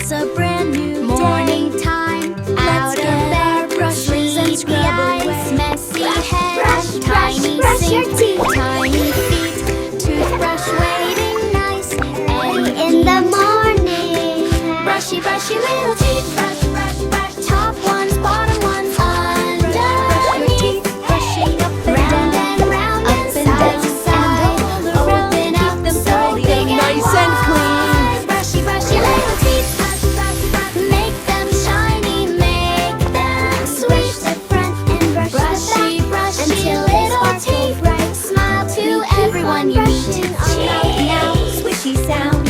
It's a brand new morning time. Out of bed, brushes and scrub away. Messy head, tiny sink, tiny feet, toothbrush waiting nice. And in the morning, brushy, brushy little teeth. Brush, brush, brush. Top ones, bottom ones, underneath. Brushing up and round and round and side to side. Open up them so big and nice and clean. Brushy, brushy little teeth. Make them shiny, make them sweet. The front and brush the back, brushy little teeth. Smile to everyone you meet. Now, swishy sound.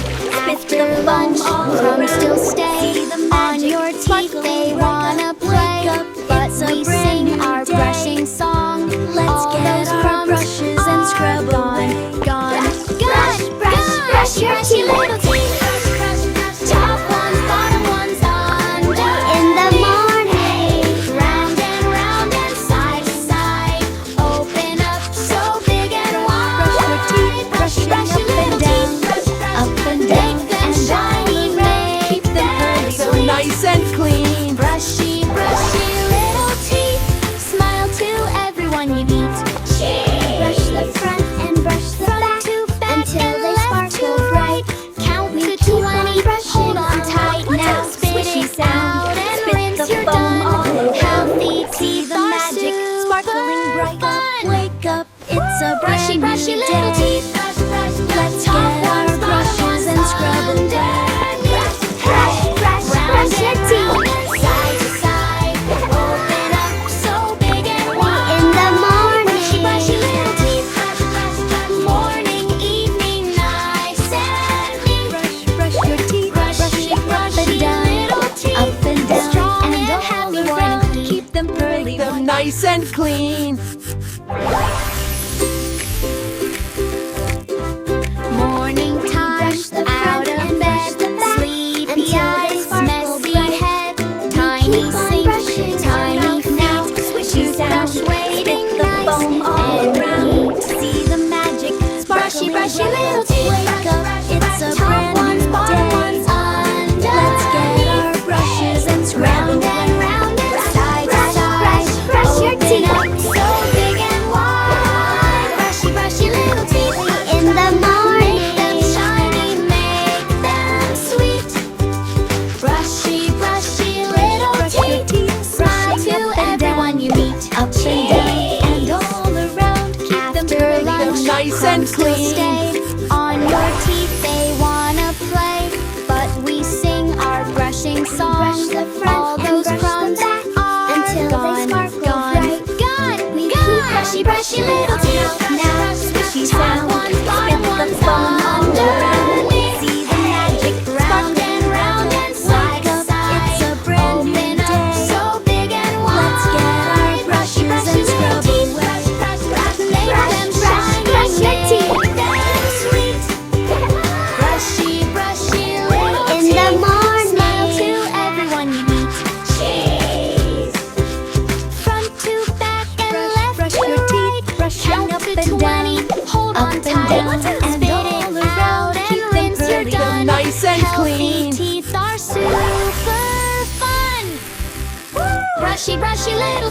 After lunch, crumbs still stay on your teeth. They wanna play, but we sing our brushing song. Let's get our brushes and scrub on. Gone, brush, brush, brush your little teeth. Top ones, bottom ones, under. In the morning, round and side to side. Open up so big and wide. Brush your teeth, brushing up and down, up and down, and shiny. Keep them curly, so nice and clean. Brushy, brushy little teeth. Smile to everyone you meet. Brush the front and brush the back until they sparkle bright. Count to 20, hold on tight. Now spit it out and rinse your done. Healthy teeth, the magic sparkling bright. Wake up, it's a brushy, brushy little teeth. Let's get our brushes and scrub them down. Brush, brush, brush your teeth. Side to side, open up so big and wide. In the morning, brushy little teeth. Morning, evening, nice and neat. Brush your teeth. Brushy, brushy little teeth. Up and down, strong and happy one. Keep them pearly, them nice and clean. Morning time, out of bed, sleepy eyes, messy head, tiny sink, tiny feet, toothbrush waiting nice and round. See the magic, brushy, brushy little teeth. Wake up, it's a brand new day. Let's get our brushes and round and round and side to side. Brush your teeth, so big and wide. Brushy, brushy little teeth. In the morning, make them shiny, make them sweet. Brushy, brushy little teeth. Smile to everyone you meet. Up and down and all around. Keep them for lunch, nice and clean. Stay on your teeth, they wanna play, but we sing our brushing song. All those crumbs are gone, gone, gone. Brushy, brushy little teeth. Now swishy sound, spin the foam underneath. See the magic round and round and side to side. It's a brand new day, so big and wide. Let's get our brushes and scrub away. Make them shiny, make them sweet. Brushy, brushy little teeth. In the morning, smile to everyone you meet. Front to back and left to right. Count up to 20, hold on tight, and spit it out and rinse your done. Nice and clean. Healthy teeth are super fun. Brushy, brushy little